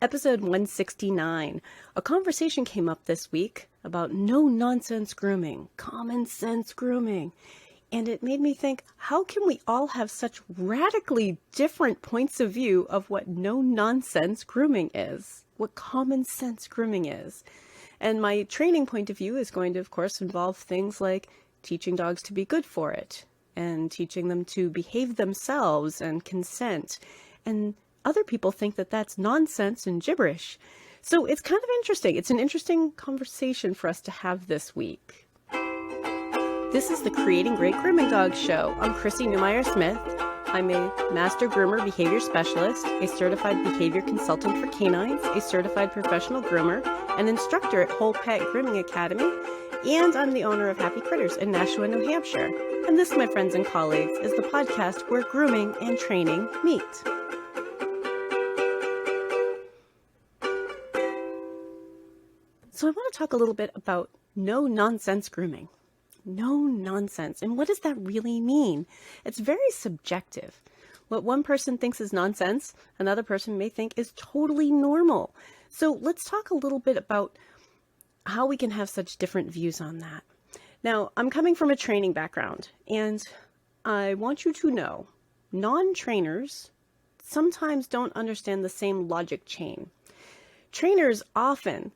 Episode 169. A conversation came up this week about no-nonsense grooming, common sense grooming. And it made me think, how can we all have such radically different points of view of what no-nonsense grooming is, what common sense grooming is? And my training point of view is going to, of course, involve things like teaching dogs to be good for it, and teaching them to behave themselves and consent. And other people think that that's nonsense and gibberish. So it's kind of interesting. It's an interesting conversation for us to have this week. This is the Creating Great Grooming Dogs show. I'm Chrissy Newmeyer-Smith. I'm a Master Groomer Behavior Specialist, a certified behavior consultant for canines, a certified professional groomer, an instructor at Whole Pet Grooming Academy, and I'm the owner of Happy Critters in Nashua, New Hampshire. And this, my friends and colleagues, is the podcast where grooming and training meet. So I want to talk a little bit about no-nonsense grooming. No nonsense. And what does that really mean? It's very subjective. What one person thinks is nonsense, another person may think is totally normal. So let's talk a little bit about how we can have such different views on that. Now, I'm coming from a training background, and I want you to know, non-trainers sometimes don't understand the same logic chain. Trainers often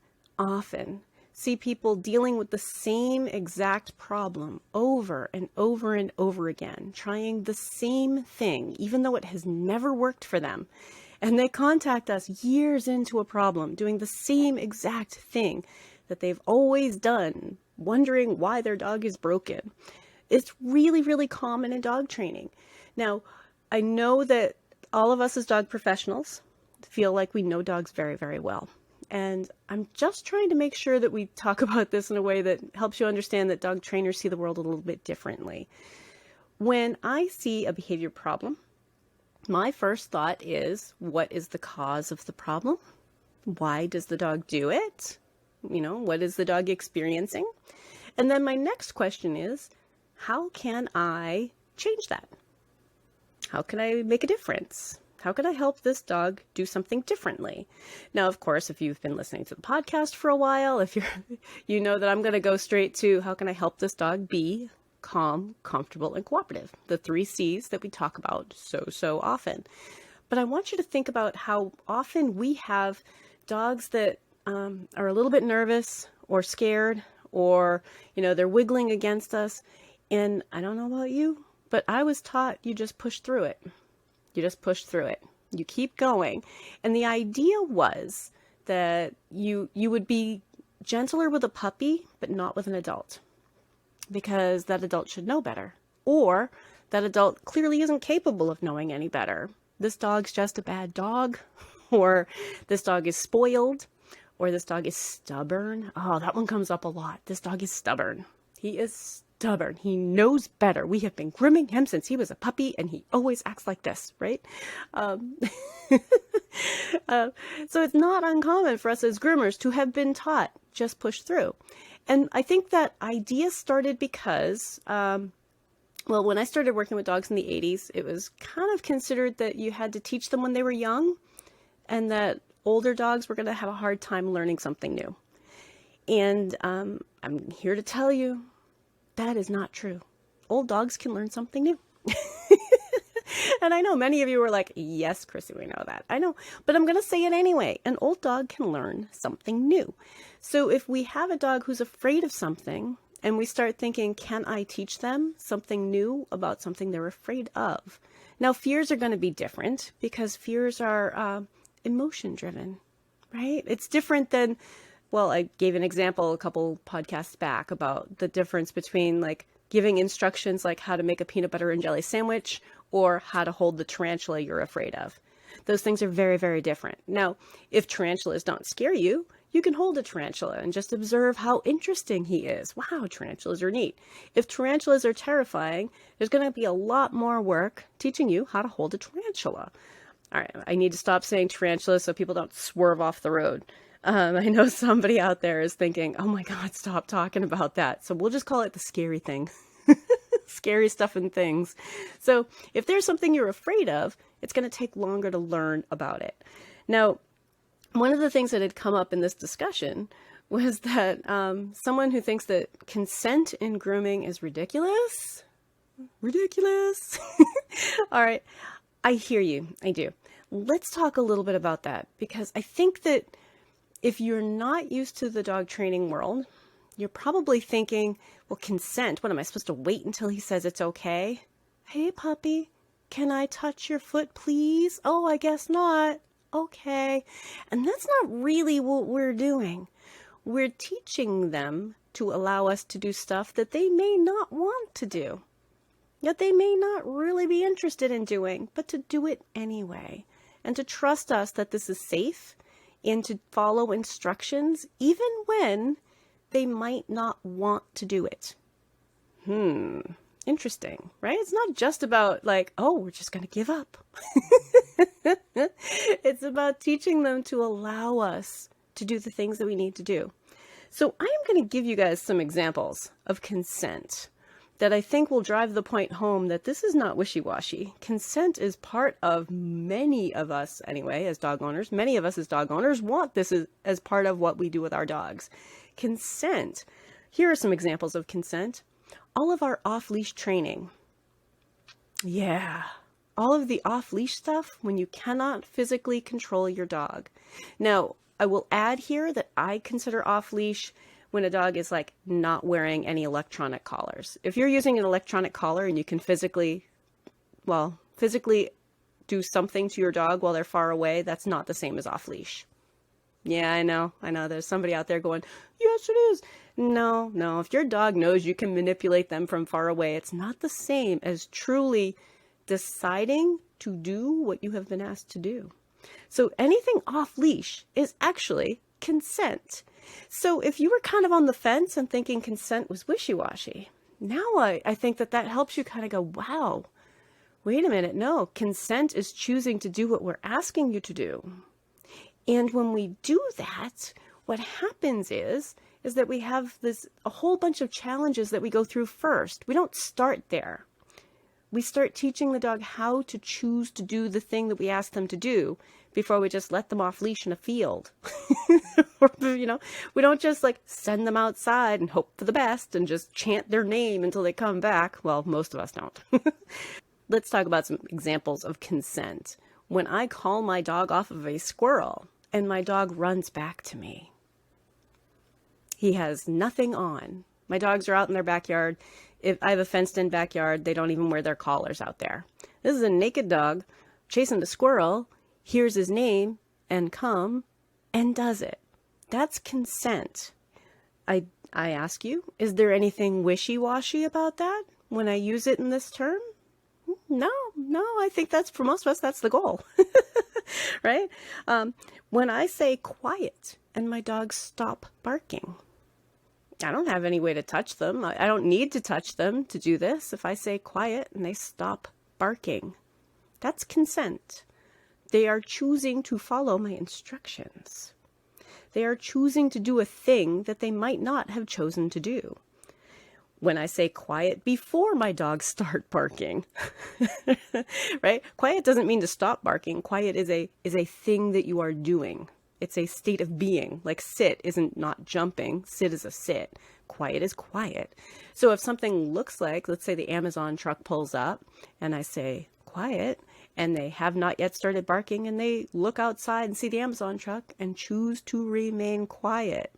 see people dealing with the same exact problem over and over and over again, trying the same thing, even though it has never worked for them. And they contact us years into a problem, doing the same exact thing that they've always done, wondering why their dog is broken. It's really, really common in dog training. Now, I know that all of us as dog professionals feel like we know dogs very, very well. And I'm just trying to make sure that we talk about this in a way that helps you understand that dog trainers see the world a little bit differently. When I see a behavior problem, my first thought is, what is the cause of the problem? Why does the dog do it? What is the dog experiencing? And then my next question is, how can I change that? How can I make a difference? How can I help this dog do something differently? Now, of course, if you've been listening to the podcast for a while, you know that I'm going to go straight to how can I help this dog be calm, comfortable, and cooperative. The 3 C's that we talk about so often. But I want you to think about how often we have dogs that are a little bit nervous or scared, or, they're wiggling against us. And I don't know about you, but I was taught you just push through it. You just push through it. You keep going. And the idea was that you would be gentler with a puppy, but not with an adult, because that adult should know better, or that adult clearly isn't capable of knowing any better. This dog's just a bad dog, or this dog is spoiled, or this dog is stubborn. Oh, that one comes up a lot. This dog is stubborn. He is stubborn. He knows better. We have been grooming him since he was a puppy, and he always acts like this, right? So it's not uncommon for us as groomers to have been taught, just push through. And I think that idea started because, when I started working with dogs in the 80s, it was kind of considered that you had to teach them when they were young, and that older dogs were going to have a hard time learning something new. And I'm here to tell you, that is not true. Old dogs can learn something new. And I know many of you are like, yes, Chrissy, we know that. I know, but I'm going to say it anyway. An old dog can learn something new. So if we have a dog who's afraid of something, and we start thinking, can I teach them something new about something they're afraid of? Now, fears are going to be different, because fears are emotion driven, right? It's different than, I gave an example a couple podcasts back about the difference between like giving instructions like how to make a peanut butter and jelly sandwich, or how to hold the tarantula you're afraid of. Those things are very, very different. Now, if tarantulas don't scare you, you can hold a tarantula and just observe how interesting he is. Wow, tarantulas are neat. If tarantulas are terrifying, there's going to be a lot more work teaching you how to hold a tarantula. All right, I need to stop saying tarantula so people don't swerve off the road. I know somebody out there is thinking, oh my God, stop talking about that. So we'll just call it the scary thing. Scary stuff and things. So if there's something you're afraid of, it's going to take longer to learn about it. Now, One of the things that had come up in this discussion was that someone who thinks that consent in grooming is ridiculous. Ridiculous. All right. I hear you. I do. Let's talk a little bit about that, because I think that if you're not used to the dog training world, you're probably thinking, well, consent, what am I supposed to wait until he says it's okay? Hey, puppy, can I touch your foot, please? Oh, I guess not. Okay. And that's not really what we're doing. We're teaching them to allow us to do stuff that they may not want to do, that they may not really be interested in doing, but to do it anyway, and to trust us that this is safe, and to follow instructions even when they might not want to do it. Interesting, right? It's not just about like, oh, we're just going to give up. It's about teaching them to allow us to do the things that we need to do. So I am going to give you guys some examples of consent that I think will drive the point home that this is not wishy-washy. Consent is part of many of us, anyway, as dog owners. Many of us as dog owners want this as part of what we do with our dogs. Consent. Here are some examples of consent. All of our off-leash training. Yeah. All of the off-leash stuff when you cannot physically control your dog. Now, I will add here that I consider off-leash when a dog is like not wearing any electronic collars. If you're using an electronic collar and you can physically do something to your dog while they're far away, that's not the same as off-leash. Yeah, I know. There's somebody out there going, yes, it is. No. If your dog knows you can manipulate them from far away, it's not the same as truly deciding to do what you have been asked to do. So anything off-leash is actually consent. So if you were kind of on the fence and thinking consent was wishy-washy, now I think that helps you kind of go, wow, wait a minute. No, consent is choosing to do what we're asking you to do. And when we do that, what happens is that we have a whole bunch of challenges that we go through first. We don't start there. We start teaching the dog how to choose to do the thing that we ask them to do before we just let them off leash in a field. We don't just like send them outside and hope for the best and just chant their name until they come back. Well, most of us don't. Let's talk about some examples of consent. When I call my dog off of a squirrel and my dog runs back to me, he has nothing on. My dogs are out in their backyard. If I have a fenced-in backyard, they don't even wear their collars out there. This is a naked dog chasing the squirrel, hears his name, and come, and does it. That's consent. I ask you, is there anything wishy-washy about that when I use it in this term? No, I think that's, for most of us, that's the goal, right? When I say quiet and my dogs stop barking, I don't have any way to touch them. I don't need to touch them to do this. If I say quiet and they stop barking, that's consent. They are choosing to follow my instructions. They are choosing to do a thing that they might not have chosen to do. When I say quiet before my dogs start barking, right? Quiet doesn't mean to stop barking. Quiet is a thing that you are doing. It's a state of being. Like sit isn't not jumping. Sit is a sit. Quiet is quiet. So if something looks like, let's say the Amazon truck pulls up and I say quiet and they have not yet started barking and they look outside and see the Amazon truck and choose to remain quiet.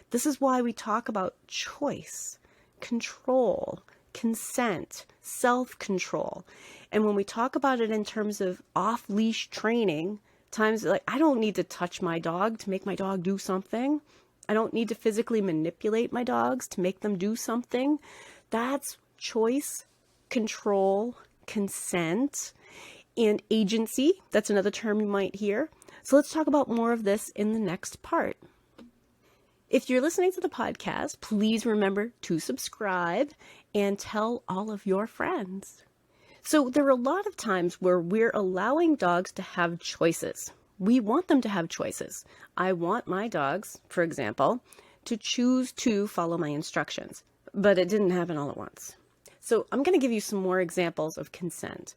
This is why we talk about choice, control, consent, self-control. And when we talk about it in terms of off-leash training, times like I don't need to touch my dog to make my dog do something. I don't need to physically manipulate my dogs to make them do something. That's choice, control, consent, and agency. That's another term you might hear. So let's talk about more of this in the next part. If you're listening to the podcast, please remember to subscribe and tell all of your friends. So there are a lot of times where we're allowing dogs to have choices. We want them to have choices. I want my dogs, for example, to choose to follow my instructions, but it didn't happen all at once. So I'm going to give you some more examples of consent.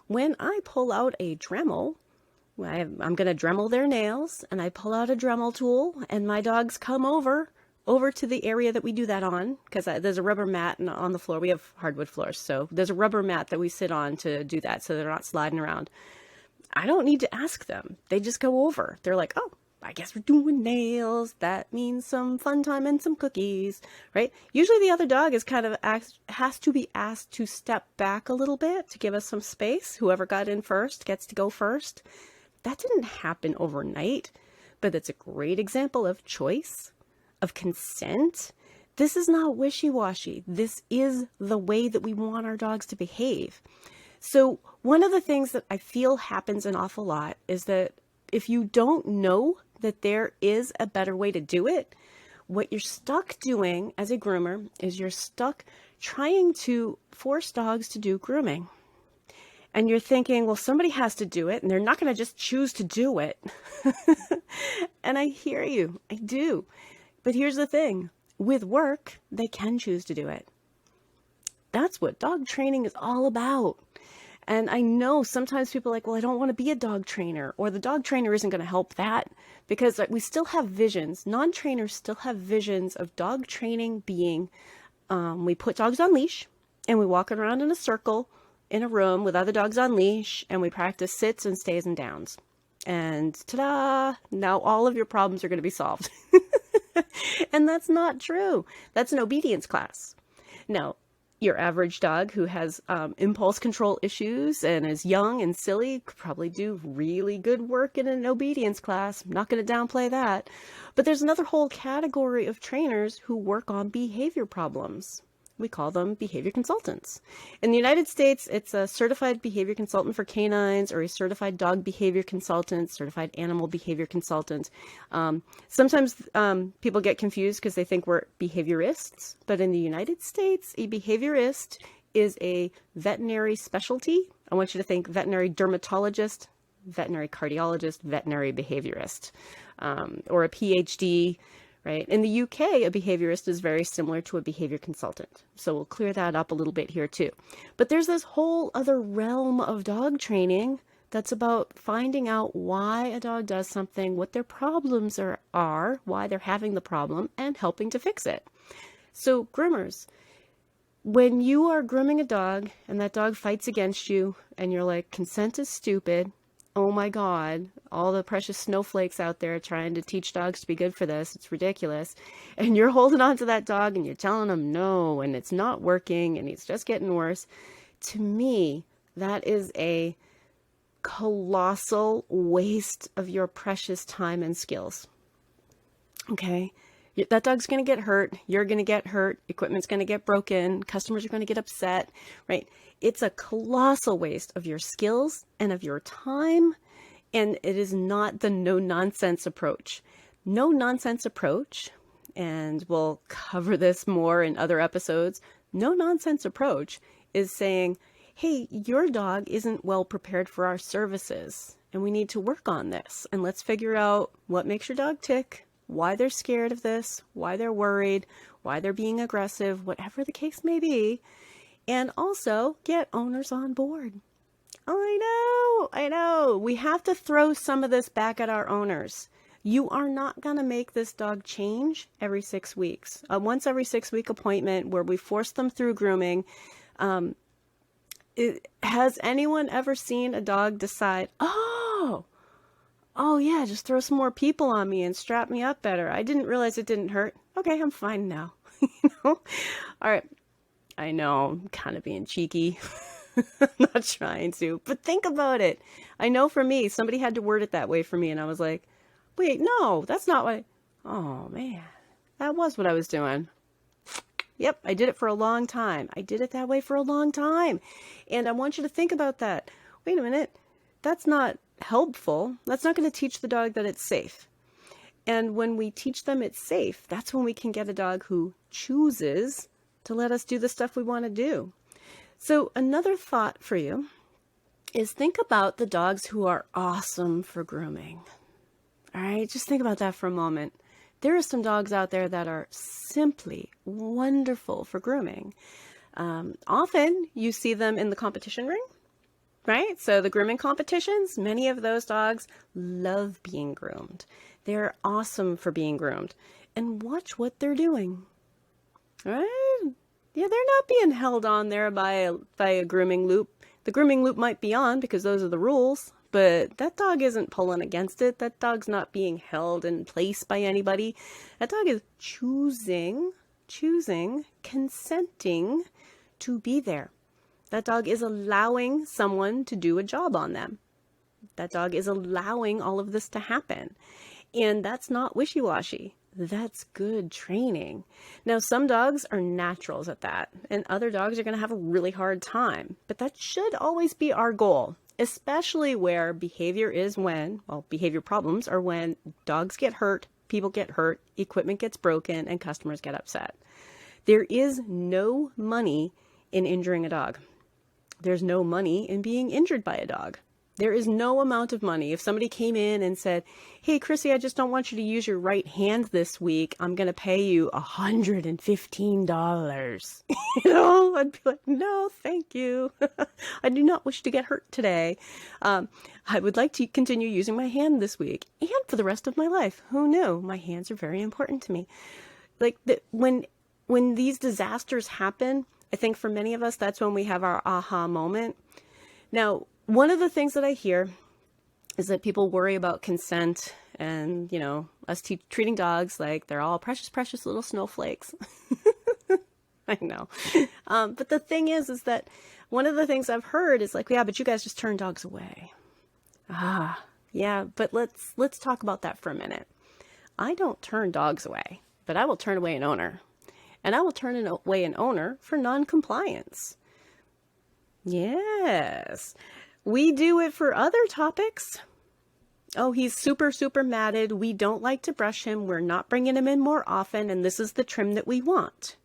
When I pull out a Dremel I'm going to Dremel their nails, and I pull out a Dremel tool, and my dogs come over to the area that we do that on, because there's a rubber mat on the floor. We have hardwood floors, so there's a rubber mat that we sit on to do that, so they're not sliding around. I don't need to ask them. They just go over. They're like, oh, I guess we're doing nails. That means some fun time and some cookies, right? Usually the other dog is has to be asked to step back a little bit to give us some space. Whoever got in first gets to go first. That didn't happen overnight, but it's a great example of choice, of consent. This is not wishy-washy. This is the way that we want our dogs to behave. So one of the things that I feel happens an awful lot is that if you don't know that there is a better way to do it, what you're stuck doing as a groomer is you're stuck trying to force dogs to do grooming. And you're thinking, well, somebody has to do it, and they're not going to just choose to do it. And I hear you. I do. But here's the thing. With work, they can choose to do it. That's what dog training is all about. And I know sometimes people are like, well, I don't want to be a dog trainer, or the dog trainer isn't going to help that, because we still have visions. Non-trainers still have visions of dog training being, we put dogs on leash and we walk around in a circle in a room with other dogs on leash, and we practice sits and stays and downs. And ta-da! Now all of your problems are going to be solved. And that's not true. That's an obedience class. Now, your average dog who has impulse control issues and is young and silly could probably do really good work in an obedience class. I'm not going to downplay that. But there's another whole category of trainers who work on behavior problems. We call them behavior consultants. In the United States, it's a certified behavior consultant for canines, or a certified dog behavior consultant, certified animal behavior consultant. Sometimes people get confused because they think we're behaviorists, but in the United States, a behaviorist is a veterinary specialty. I want you to think veterinary dermatologist, veterinary cardiologist, veterinary behaviorist, or a PhD. Right? In the UK, a behaviorist is very similar to a behavior consultant. So we'll clear that up a little bit here too. But there's this whole other realm of dog training that's about finding out why a dog does something, what their problems are, why they're having the problem, and helping to fix it. So groomers, when you are grooming a dog and that dog fights against you and you're like, consent is stupid, oh my God, all the precious snowflakes out there trying to teach dogs to be good for this. It's ridiculous. And you're holding on to that dog and you're telling him no, and it's not working and it's just getting worse. To me, that is a colossal waste of your precious time and skills. Okay? That dog's going to get hurt. You're going to get hurt. Equipment's going to get broken. Customers are going to get upset, right? It's a colossal waste of your skills and of your time. And it is not the no-nonsense approach. No-nonsense approach, and we'll cover this more in other episodes, no-nonsense approach is saying, hey, your dog isn't well prepared for our services, and we need to work on this. And let's figure out what makes your dog tick, why they're scared of this, why they're worried, why they're being aggressive, whatever the case may be. And also get owners on board. I know. We have to throw some of this back at our owners. You are not going to make this dog change every 6 weeks. Once every 6 week appointment where we force them through grooming. Has anyone ever seen a dog decide, oh yeah, just throw some more people on me and strap me up better. I didn't realize it didn't hurt. Okay, I'm fine now. All right. I know, I'm kind of being cheeky. I'm not trying to, but think about it. I know for me, somebody had to word it that way for me, and I was like, wait, no, that's not what oh man, that was what I was doing. Yep, I did it for a long time. I did it that way for a long time. And I want you to think about that. Wait a minute, that's not helpful. That's not going to teach the dog that it's safe. And when we teach them it's safe, that's when we can get a dog who chooses to let us do the stuff we want to do. So another thought for you is think about the dogs who are awesome for grooming. All right, just think about that for a moment. There are some dogs out there that are simply wonderful for grooming. Often you see them in the competition ring, right? So the grooming competitions, many of those dogs love being groomed. They're awesome for being groomed. And watch what they're doing, right? Yeah, they're not being held on there by a grooming loop. The grooming loop might be on because those are the rules, but that dog isn't pulling against it. That dog's not being held in place by anybody. That dog is choosing, consenting to be there. That dog is allowing someone to do a job on them. That dog is allowing all of this to happen. And that's not wishy-washy. That's good training. Now, some dogs are naturals at that, and other dogs are going to have a really hard time. But that should always be our goal, especially where behavior problems are when dogs get hurt, people get hurt, equipment gets broken, and customers get upset. There is no money in injuring a dog. There's no money in being injured by a dog. There is no amount of money. If somebody came in and said, hey, Chrissy, I just don't want you to use your right hand this week. I'm going to pay you $115. I'd be like, no, thank you. I do not wish to get hurt today. I would like to continue using my hand this week and for the rest of my life. Who knew? My hands are very important to me. When these disasters happen, I think for many of us, that's when we have our aha moment. Now, one of the things that I hear is that people worry about consent and, us treating dogs like they're all precious, precious little snowflakes. I know. But the thing is that one of the things I've heard is like, yeah, but you guys just turn dogs away. Yeah, but let's talk about that for a minute. I don't turn dogs away, but I will turn away an owner. And I will turn away an owner for non-compliance. Yes. We do it for other topics. Oh, he's super, super matted. We don't like to brush him. We're not bringing him in more often, and this is the trim that we want.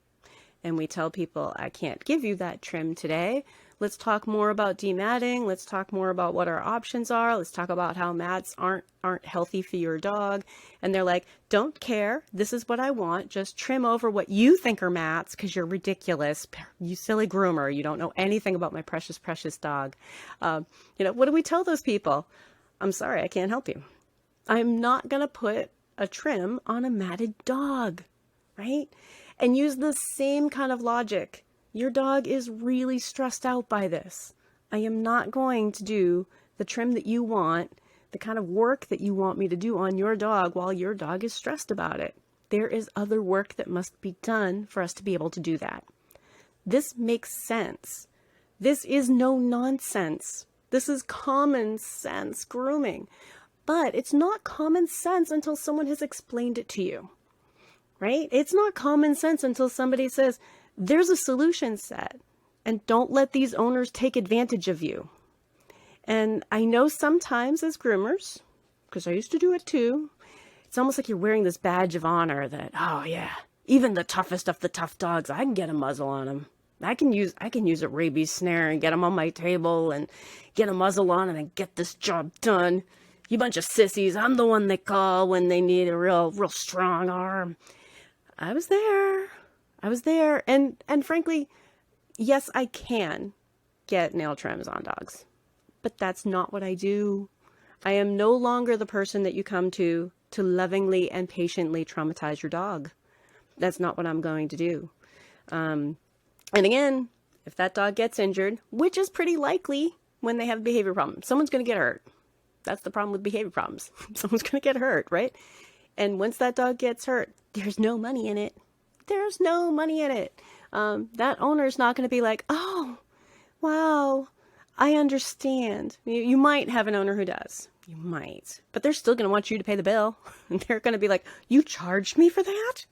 And we tell people, I can't give you that trim today. Let's talk more about dematting. Let's talk more about what our options are. Let's talk about how mats aren't healthy for your dog. And they're like, don't care. This is what I want. Just trim over what you think are mats because you're ridiculous. You silly groomer. You don't know anything about my precious, precious dog. What do we tell those people? I'm sorry, I can't help you. I'm not going to put a trim on a matted dog, right? And use the same kind of logic. Your dog is really stressed out by this. I am not going to do the trim that you want, the kind of work that you want me to do on your dog while your dog is stressed about it. There is other work that must be done for us to be able to do that. This makes sense. This is no nonsense. This is common sense grooming. But it's not common sense until someone has explained it to you, right? It's not common sense until somebody says, there's a solution set, and don't let these owners take advantage of you. And I know sometimes as groomers, because I used to do it too, it's almost like you're wearing this badge of honor that, oh yeah, even the toughest of the tough dogs, I can get a muzzle on them. I can use a rabies snare and get them on my table and get a muzzle on them and get this job done. You bunch of sissies, I'm the one they call when they need a real strong arm. I was there. And frankly, yes, I can get nail trims on dogs, but that's not what I do. I am no longer the person that you come to lovingly and patiently traumatize your dog. That's not what I'm going to do. And again, if that dog gets injured, which is pretty likely when they have a behavior problem, someone's going to get hurt. That's the problem with behavior problems. Someone's going to get hurt, right? And once that dog gets hurt, there's no money in it. There's no money in it. That owner's not going to be like, oh, wow, I understand. You might have an owner who does. You might. But they're still going to want you to pay the bill. And they're going to be like, you charged me for that?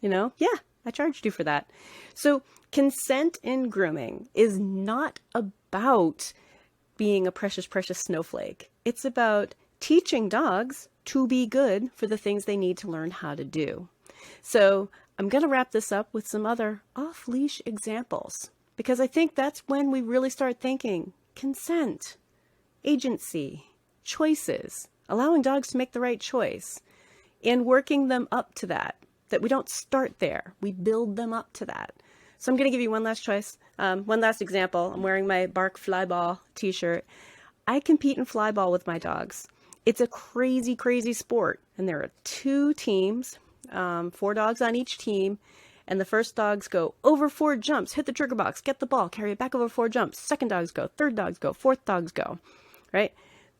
Yeah, I charged you for that. So consent in grooming is not about being a precious, precious snowflake. It's about teaching dogs to be good for the things they need to learn how to do. So I'm going to wrap this up with some other off-leash examples, because I think that's when we really start thinking consent, agency, choices, allowing dogs to make the right choice, and working them up to that we don't start there. We build them up to that. So I'm going to give you one last choice, one last example. I'm wearing my Bark Flyball t-shirt. I compete in flyball with my dogs. It's a crazy, crazy sport. And there are 2 teams, 4 dogs on each team. And the first dogs go over 4 jumps, hit the trigger box, get the ball, carry it back over 4 jumps. Second dogs go, third dogs go, fourth dogs go, right?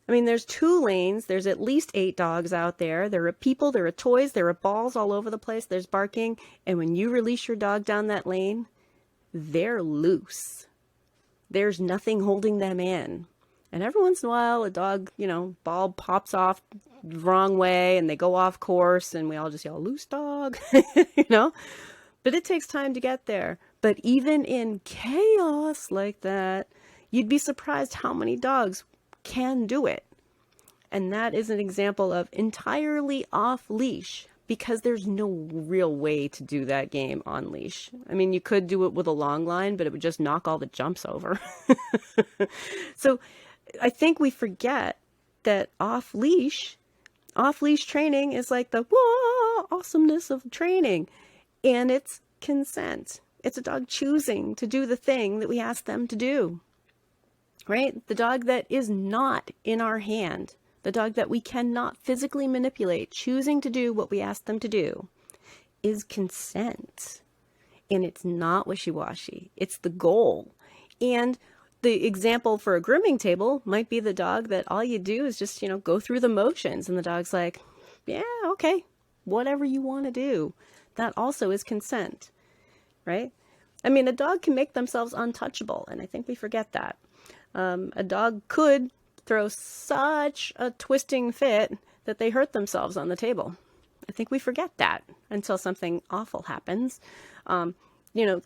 I mean, there's 2 lanes. There's at least 8 dogs out there. There are people, there are toys, there are balls all over the place. There's barking. And when you release your dog down that lane, they're loose. There's nothing holding them in. And every once in a while, a dog, ball pops off the wrong way and they go off course and we all just yell, loose dog, But it takes time to get there. But even in chaos like that, you'd be surprised how many dogs can do it. And that is an example of entirely off leash, because there's no real way to do that game on leash. I mean, you could do it with a long line, but it would just knock all the jumps over. So I think we forget that off leash training is like the whoa, awesomeness of training. And it's consent. It's a dog choosing to do the thing that we ask them to do, right? The dog that is not in our hand, the dog that we cannot physically manipulate, choosing to do what we ask them to do, is consent. And it's not wishy-washy. It's the goal. And the example for a grooming table might be the dog that all you do is just, go through the motions. And the dog's like, yeah, okay, whatever you want to do. That also is consent, right? I mean, a dog can make themselves untouchable. And I think we forget that. A dog could throw such a twisting fit that they hurt themselves on the table. I think we forget that until something awful happens.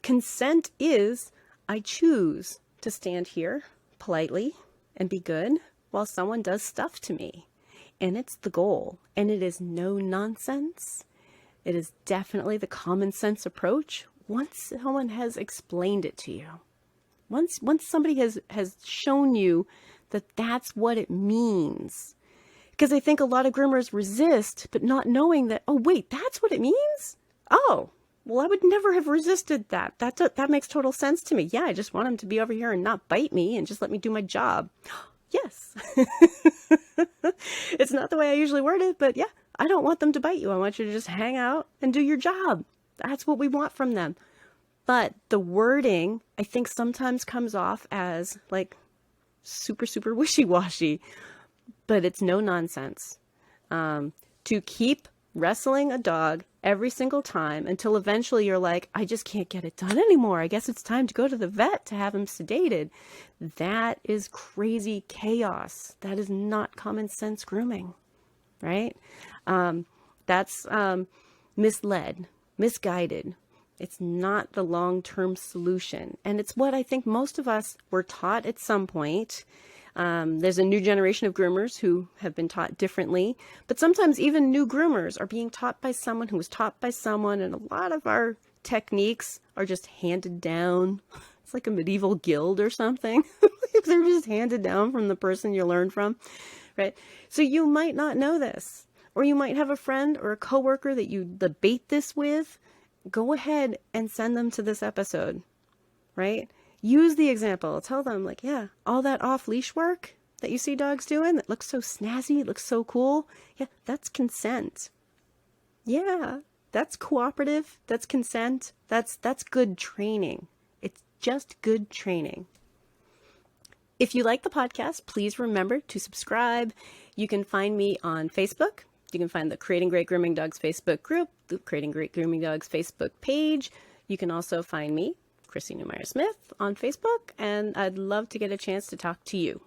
Consent is, I choose to stand here politely and be good while someone does stuff to me. And it's the goal. And it is no nonsense. It is definitely the common sense approach once someone has explained it to you. Once somebody has shown you that that's what it means. Because I think a lot of groomers resist, but not knowing that, oh, wait, that's what it means? Oh, well, I would never have resisted that. That makes total sense to me. Yeah, I just want him to be over here and not bite me and just let me do my job. Yes. It's not the way I usually word it, but yeah, I don't want them to bite you. I want you to just hang out and do your job. That's what we want from them. But the wording, I think, sometimes comes off as like super, super wishy-washy, but it's no nonsense. To keep wrestling a dog every single time until eventually you're like, I just can't get it done anymore. I guess it's time to go to the vet to have him sedated. That is crazy chaos. That is not common sense grooming, right? That's misled, misguided. It's not the long-term solution. And it's what I think most of us were taught at some point. There's a new generation of groomers who have been taught differently, but sometimes even new groomers are being taught by someone who was taught by someone, and a lot of our techniques are just handed down. It's like a medieval guild or something. They're just handed down from the person you learned from, right? So you might not know this, or you might have a friend or a coworker that you debate this with. Go ahead and send them to this episode, right? Use the example. Tell them, like, yeah, all that off-leash work that you see dogs doing that looks so snazzy, it looks so cool. Yeah, that's consent. Yeah, that's cooperative. That's consent. That's good training. It's just good training. If you like the podcast, please remember to subscribe. You can find me on Facebook. You can find the Creating Great Grooming Dogs Facebook group, the Creating Great Grooming Dogs Facebook page. You can also find me, Chrissy Newmeyer Smith, on Facebook, and I'd love to get a chance to talk to you.